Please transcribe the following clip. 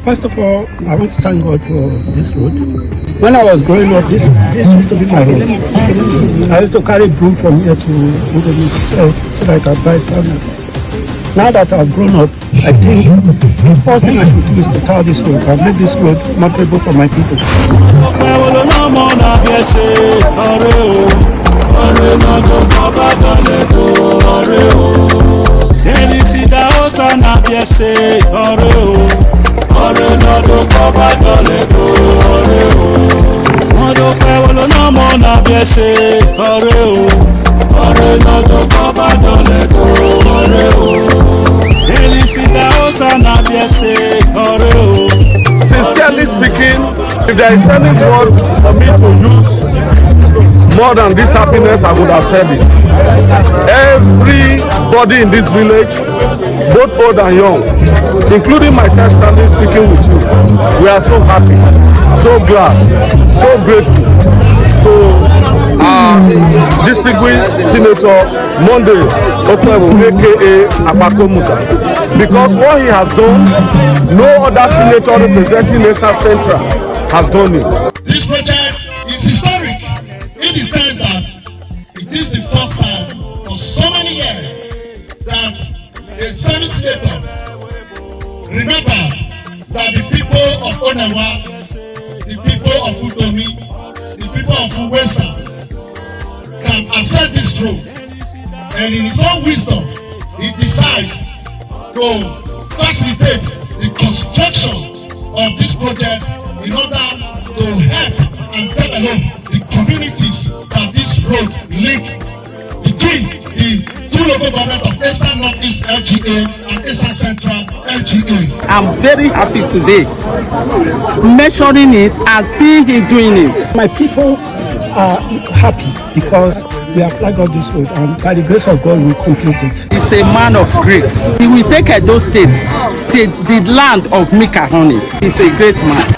First of all, I want to thank God for this road. When I was growing up, this used to be my road. I used to carry broom from here to Udemy so that I could buy sandals. Now that I've grown up, I think the first thing I should do is to tar this road. I've made this road notable for my people. Okpebholo no more na biese ore o. Ore no go baba dale go ore o. Delisida osa na biese ore o. Ore no go baba dale go ore o. Okpebholo no more na biese ore o. Ore no go baba dale go ore o. Delisida osa na biese ore o. Sincerely speaking, if there is any word for me to use more than this happiness, I would have said it. Everybody in this village, both old and young, including myself standing speaking with you, we are so happy, so glad, so grateful to our distinguished Senator Monday Okpebholo, aka Apako Musa, because what he has done, no other senator representing Esa Central has done it. This project is historic in the sense that it is the first time for so many years that a Senate senator, remember that the people of Onawa, the people of Utomi, the people of Uwesa can access this road, and in his own wisdom, he decides to facilitate the construction of this project in order to help and develop the communities that this road link between the two local governments of Esa Northeast LGA and Esa Central LGA. I'm very happy today, measuring it and seeing him doing it. My people are happy because we have flagged out this road, and by the grace of God, we will complete it. He's a man of grace. He will take Edo State to the land of milk and honey. He's a great man.